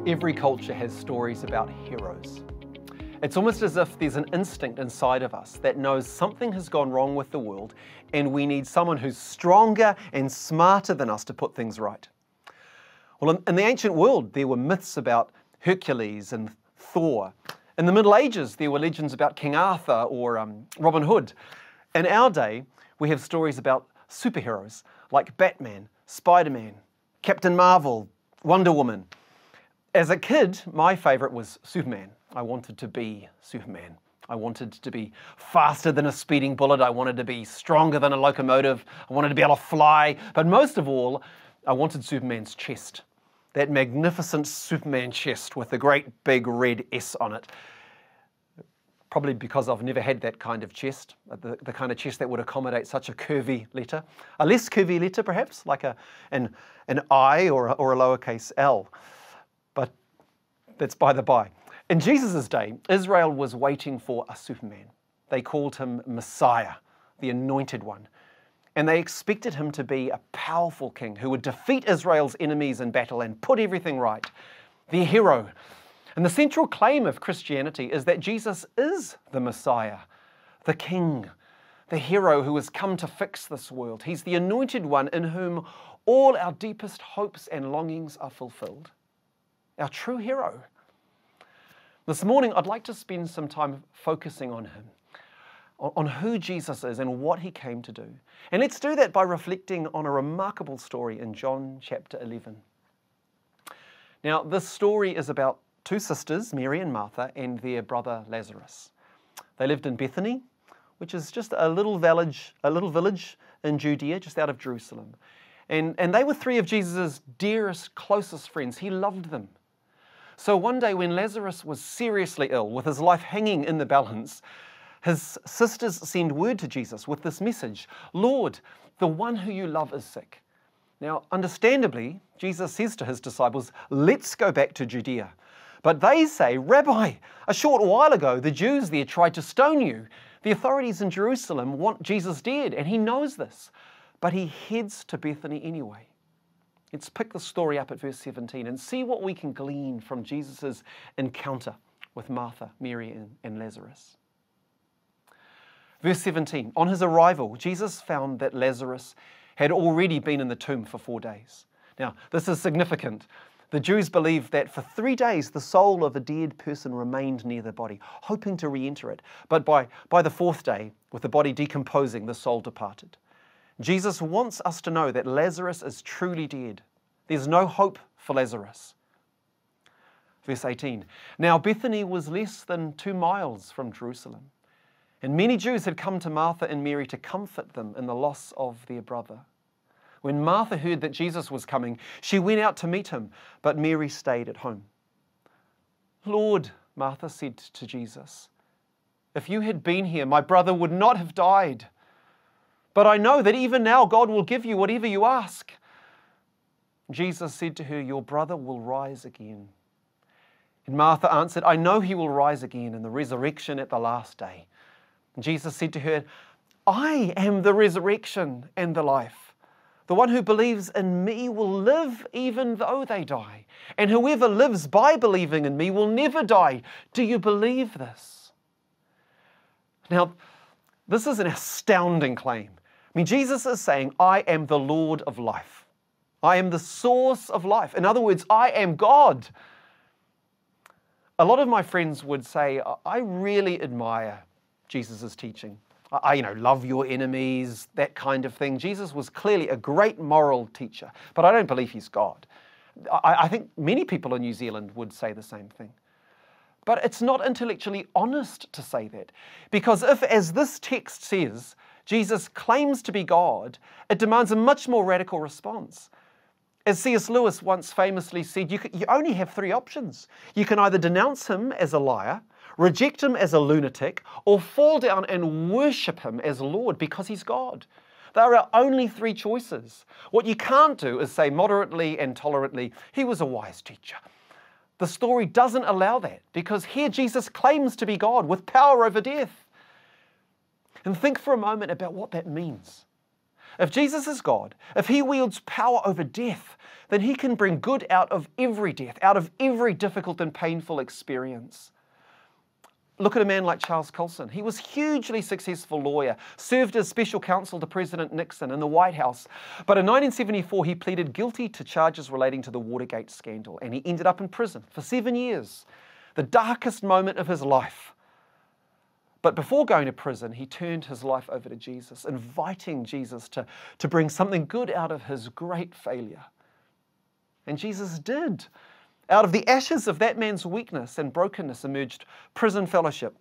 Every culture has stories about heroes. It's almost as if there's an instinct inside of us that knows something has gone wrong with the world and we need someone who's stronger and smarter than us to put things right. Well, in the ancient world, there were myths about Hercules and Thor. In the Middle Ages, there were legends about King Arthur or Robin Hood. In our day, we have stories about superheroes like Batman, Spider-Man, Captain Marvel, Wonder Woman. As a kid, my favourite was Superman. I wanted to be Superman. I wanted to be faster than a speeding bullet. I wanted to be stronger than a locomotive. I wanted to be able to fly. But most of all, I wanted Superman's chest. That magnificent Superman chest with the great big red S on it. Probably because I've never had that kind of chest, the kind of chest that would accommodate such a curvy letter. A less curvy letter perhaps, like an I or a lowercase l. But that's by the by. In Jesus' day, Israel was waiting for a Superman. They called him Messiah, the Anointed One. And they expected him to be a powerful king who would defeat Israel's enemies in battle and put everything right. Their hero. And the central claim of Christianity is that Jesus is the Messiah, the King, the hero who has come to fix this world. He's the Anointed One in whom all our deepest hopes and longings are fulfilled. Our true hero. This morning, I'd like to spend some time focusing on him, on who Jesus is and what he came to do. And let's do that by reflecting on a remarkable story in John chapter 11. Now, this story is about two sisters, Mary and Martha, and their brother Lazarus. They lived in Bethany, which is just a little village in Judea, just out of Jerusalem. And they were three of Jesus' dearest, closest friends. He loved them. So one day when Lazarus was seriously ill, with his life hanging in the balance, his sisters send word to Jesus with this message: "Lord, the one who you love is sick." Now, understandably, Jesus says to his disciples, "Let's go back to Judea." But they say, "Rabbi, a short while ago, the Jews there tried to stone you. The authorities in Jerusalem want Jesus dead, and he knows this." But he heads to Bethany anyway. Let's pick the story up at verse 17 and see what we can glean from Jesus' encounter with Martha, Mary, and Lazarus. Verse 17, on his arrival, Jesus found that Lazarus had already been in the tomb for 4 days. Now, this is significant. The Jews believed that for 3 days the soul of a dead person remained near the body, hoping to re-enter it. But by the 4th day, with the body decomposing, the soul departed. Jesus wants us to know that Lazarus is truly dead. There's no hope for Lazarus. Verse 18, now Bethany was less than 2 miles from Jerusalem, and many Jews had come to Martha and Mary to comfort them in the loss of their brother. When Martha heard that Jesus was coming, she went out to meet him, but Mary stayed at home. "Lord," Martha said to Jesus, "if you had been here, my brother would not have died. But I know that even now God will give you whatever you ask." Jesus said to her, "Your brother will rise again." And Martha answered, "I know he will rise again in the resurrection at the last day." And Jesus said to her, "I am the resurrection and the life. The one who believes in me will live even though they die. And whoever lives by believing in me will never die. Do you believe this?" Now, this is an astounding claim. I mean, Jesus is saying, "I am the Lord of life. I am the source of life." In other words, I am God. A lot of my friends would say, I really admire Jesus' teaching. I love your enemies, that kind of thing. Jesus was clearly a great moral teacher, but I don't believe he's God. I think many people in New Zealand would say the same thing. But it's not intellectually honest to say that, because if, as this text says, Jesus claims to be God, it demands a much more radical response. As C.S. Lewis once famously said, you only have 3 options. You can either denounce him as a liar, reject him as a lunatic, or fall down and worship him as Lord because he's God. There are only 3 choices. What you can't do is say moderately and tolerantly, "He was a wise teacher." The story doesn't allow that, because here Jesus claims to be God with power over death. And think for a moment about what that means. If Jesus is God, if he wields power over death, then he can bring good out of every death, out of every difficult and painful experience. Look at a man like Charles Colson. He was a hugely successful lawyer, served as special counsel to President Nixon in the White House. But in 1974, he pleaded guilty to charges relating to the Watergate scandal, and he ended up in prison for 7 years, the darkest moment of his life. But before going to prison, he turned his life over to Jesus, inviting Jesus to bring something good out of his great failure. And Jesus did. Out of the ashes of that man's weakness and brokenness emerged Prison Fellowship,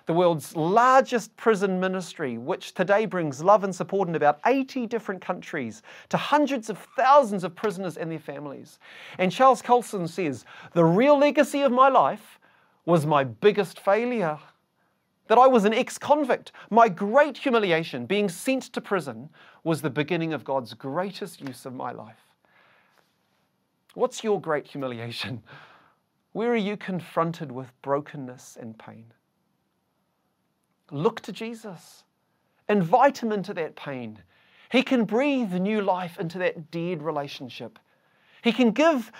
the world's largest prison ministry, which today brings love and support in about 80 different countries to hundreds of thousands of prisoners and their families. And Charles Colson says, the real legacy of my life was my biggest failure. That I was an ex-convict. My great humiliation, being sent to prison, was the beginning of God's greatest use of my life. What's your great humiliation? Where are you confronted with brokenness and pain? Look to Jesus. Invite him into that pain. He can breathe new life into that dead relationship. He can give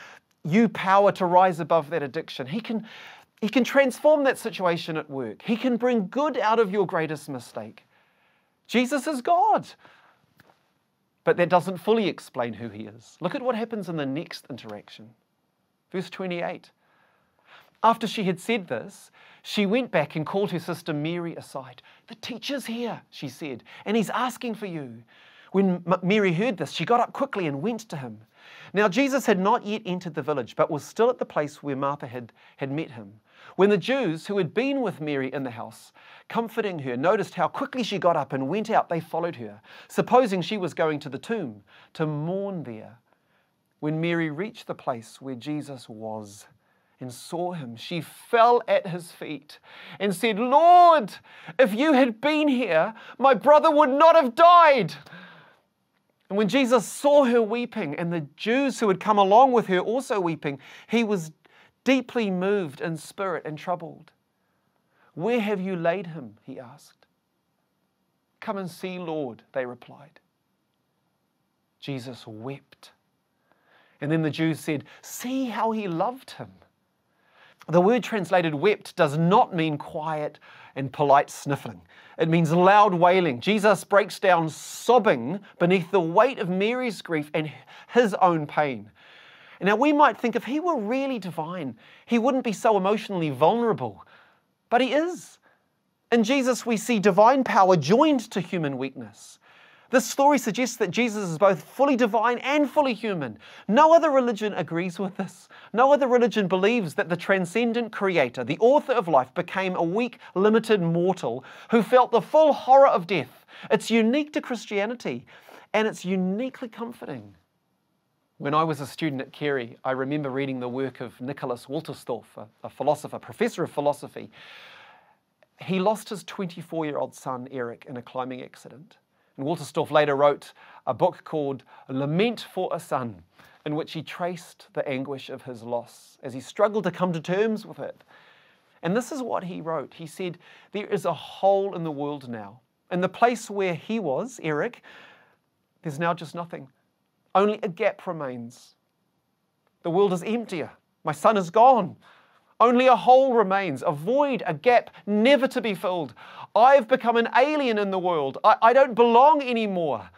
you power to rise above that addiction. He can transform that situation at work. He can bring good out of your greatest mistake. Jesus is God. But that doesn't fully explain who he is. Look at what happens in the next interaction. Verse 28. After she had said this, she went back and called her sister Mary aside. The teacher's here, she said, and he's asking for you. When Mary heard this, she got up quickly and went to him. Now Jesus had not yet entered the village, but was still at the place where Martha had met him. When the Jews who had been with Mary in the house, comforting her, noticed how quickly she got up and went out, they followed her, supposing she was going to the tomb to mourn there. When Mary reached the place where Jesus was and saw him, she fell at his feet and said, Lord, if you had been here, my brother would not have died. And when Jesus saw her weeping and the Jews who had come along with her also weeping, he was deeply moved in spirit and troubled. Where have you laid him? He asked. Come and see, Lord, they replied. Jesus wept. And then the Jews said, see how he loved him. The word translated wept does not mean quiet and polite sniffling. It means loud wailing. Jesus breaks down sobbing beneath the weight of Mary's grief and his own pain. Now we might think if he were really divine, he wouldn't be so emotionally vulnerable. But he is. In Jesus we see divine power joined to human weakness. This story suggests that Jesus is both fully divine and fully human. No other religion agrees with this. No other religion believes that the transcendent creator, the author of life, became a weak, limited mortal who felt the full horror of death. It's unique to Christianity, and it's uniquely comforting. When I was a student at Carey, I remember reading the work of Nicholas Wolterstorff, a philosopher, professor of philosophy. He lost his 24-year-old son, Eric, in a climbing accident. And Wolterstorff later wrote a book called Lament for a Son, in which he traced the anguish of his loss as he struggled to come to terms with it. And this is what he wrote. He said, there is a hole in the world now. In the place where he was, Eric, there's now just nothing. Only a gap remains. The world is emptier. My son is gone. Only a hole remains, a void, a gap, never to be filled. I've become an alien in the world. I don't belong anymore.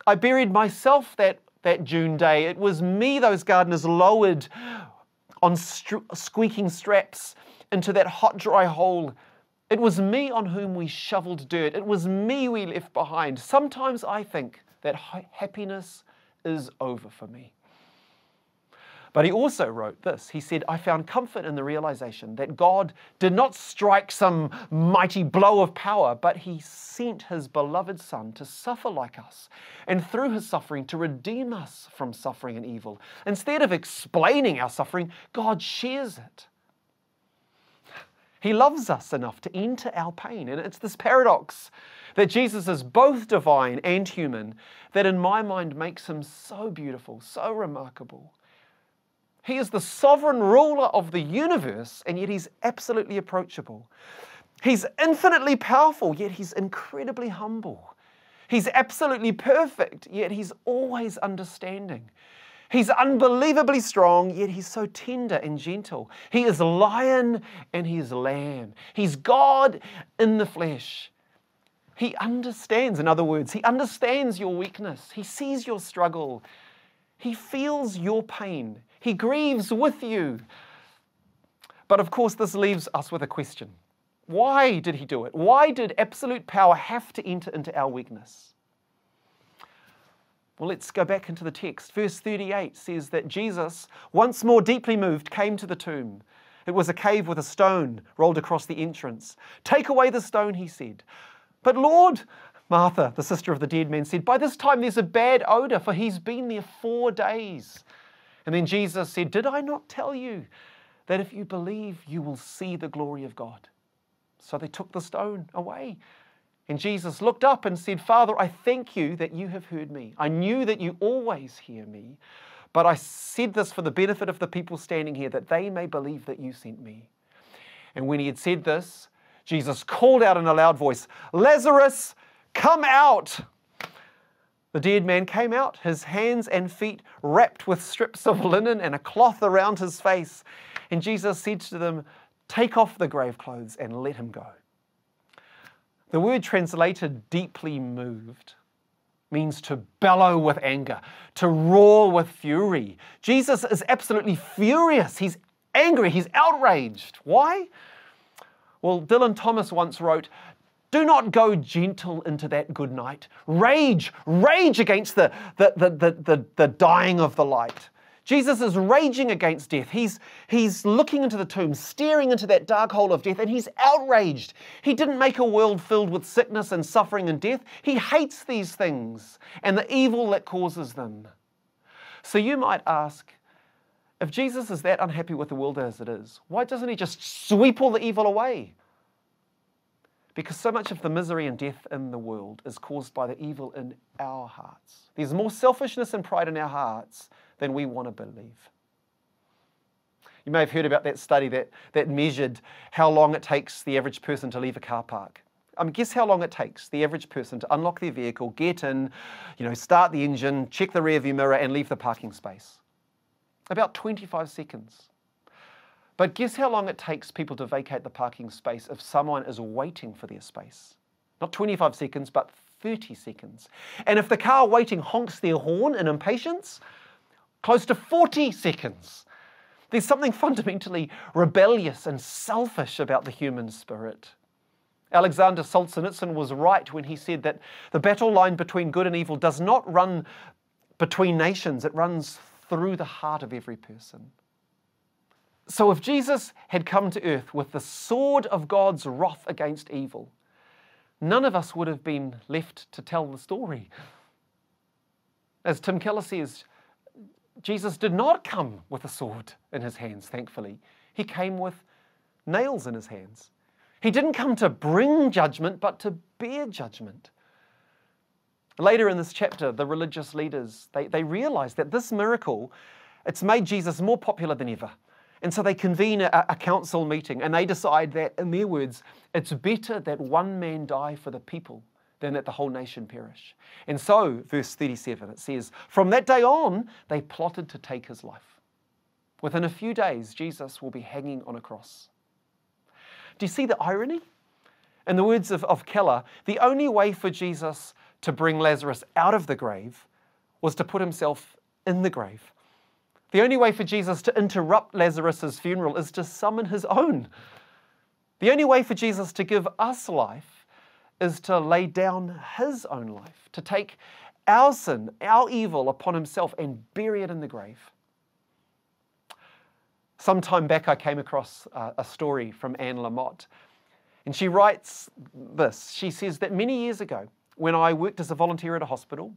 I buried myself that June day. It was me those gardeners lowered on squeaking straps into that hot, dry hole. It was me on whom we shoveled dirt. It was me we left behind. Sometimes I think that happiness is over for me. But he also wrote this. He said, I found comfort in the realization that God did not strike some mighty blow of power, but he sent his beloved son to suffer like us, and through his suffering to redeem us from suffering and evil. Instead of explaining our suffering, God shares it. He loves us enough to enter our pain. And it's this paradox that Jesus is both divine and human that in my mind makes him so beautiful, so remarkable. He is the sovereign ruler of the universe, and yet he's absolutely approachable. He's infinitely powerful, yet he's incredibly humble. He's absolutely perfect, yet He's always understanding. He's unbelievably strong, yet He's so tender and gentle. He is lion and He is lamb. He's God in the flesh. He understands, in other words, He understands your weakness. He sees your struggle. He feels your pain. He grieves with you. But of course, this leaves us with a question. Why did He do it? Why did absolute power have to enter into our weakness? Well, let's go back into the text. Verse 38 says that Jesus, once more deeply moved, came to the tomb. It was a cave with a stone rolled across the entrance. "Take away the stone," He said. "But Lord," Martha, the sister of the dead man, said, "by this time there's a bad odor, for he's been there 4 days." And then Jesus said, "Did I not tell you that if you believe, you will see the glory of God?" So they took the stone away. And Jesus looked up and said, "Father, I thank you that you have heard me. I knew that you always hear me, but I said this for the benefit of the people standing here, that they may believe that you sent me." And when He had said this, Jesus called out in a loud voice, "Lazarus, come out!" The dead man came out, his hands and feet wrapped with strips of linen and a cloth around his face. And Jesus said to them, "Take off the grave clothes and let him go." The word translated deeply moved means to bellow with anger, to roar with fury. Jesus is absolutely furious. He's angry. He's outraged. Why? Well, Dylan Thomas once wrote, "Do not go gentle into that good night. Rage against the dying of the light." Jesus is raging against death. He's looking into the tomb, staring into that dark hole of death, and He's outraged. He didn't make a world filled with sickness and suffering and death. He hates these things and the evil that causes them. So you might ask, if Jesus is that unhappy with the world as it is, why doesn't He just sweep all the evil away? Because so much of the misery and death in the world is caused by the evil in our hearts. There's more selfishness and pride in our hearts than we want to believe. You may have heard about that study that measured how long it takes the average person to leave a car park. Guess how long it takes the average person to unlock their vehicle, get in, start the engine, check the rearview mirror, and leave the parking space? About 25 seconds. But guess how long it takes people to vacate the parking space if someone is waiting for their space? Not 25 seconds, but 30 seconds. And if the car waiting honks their horn in impatience, close to 40 seconds. There's something fundamentally rebellious and selfish about the human spirit. Alexander Solzhenitsyn was right when he said that the battle line between good and evil does not run between nations, it runs through the heart of every person. So if Jesus had come to earth with the sword of God's wrath against evil, none of us would have been left to tell the story. As Tim Keller says, Jesus did not come with a sword in His hands, thankfully. He came with nails in His hands. He didn't come to bring judgment, but to bear judgment. Later in this chapter, the religious leaders, they realized that this miracle, it's made Jesus more popular than ever. And so they convene a council meeting and they decide that, in their words, it's better that one man die for the people than that the whole nation perish. And so, verse 37, it says, from that day on, they plotted to take His life. Within a few days, Jesus will be hanging on a cross. Do you see the irony? In the words of Keller, the only way for Jesus to bring Lazarus out of the grave was to put Himself in the grave. The only way for Jesus to interrupt Lazarus' funeral is to summon His own. The only way for Jesus to give us life is to lay down His own life, to take our sin, our evil upon Himself and bury it in the grave. Some time back, I came across a story from Anne Lamott, and she writes this. She says that many years ago, when I worked as a volunteer at a hospital,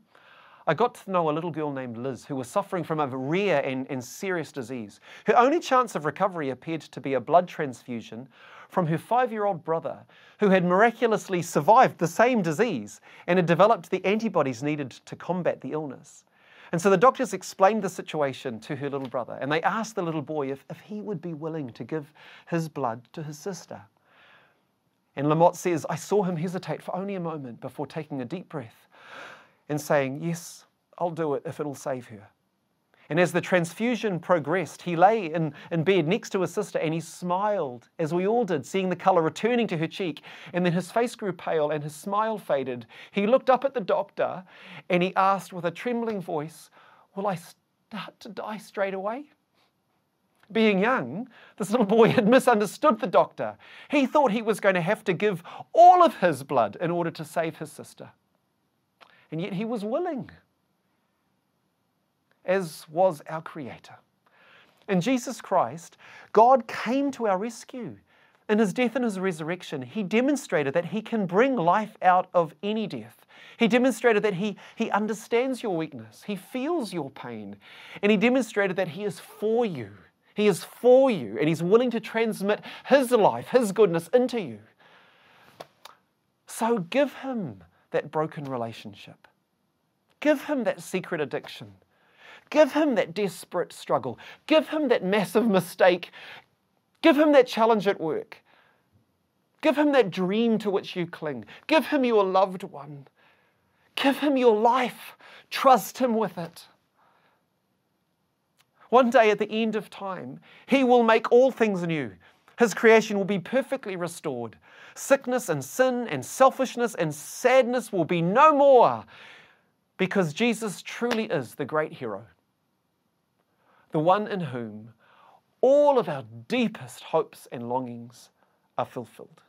I got to know a little girl named Liz who was suffering from a rare and serious disease. Her only chance of recovery appeared to be a blood transfusion from her 5-year-old brother, who had miraculously survived the same disease and had developed the antibodies needed to combat the illness. And so the doctors explained the situation to her little brother, and they asked the little boy if he would be willing to give his blood to his sister. And Lamotte says, I saw him hesitate for only a moment before taking a deep breath and saying, yes, I'll do it if it'll save her. And as the transfusion progressed, he lay in bed next to his sister and he smiled, as we all did, seeing the colour returning to her cheek. And then his face grew pale and his smile faded. He looked up at the doctor and he asked with a trembling voice, will I start to die straight away? Being young, this little boy had misunderstood the doctor. He thought he was going to have to give all of his blood in order to save his sister. And yet he was willing, as was our Creator. In Jesus Christ, God came to our rescue. In his death and his resurrection, he demonstrated that he can bring life out of any death. He demonstrated that he understands your weakness. He feels your pain. And he demonstrated that he is for you. He is for you, and he's willing to transmit his life, his goodness into you. So give him that broken relationship. Give him that secret addiction. Give him that desperate struggle. Give him that massive mistake. Give him that challenge at work. Give him that dream to which you cling. Give him your loved one. Give him your life. Trust him with it. One day at the end of time, he will make all things new. His creation will be perfectly restored. Sickness and sin and selfishness and sadness will be no more, because Jesus truly is the great hero, the one in whom all of our deepest hopes and longings are fulfilled.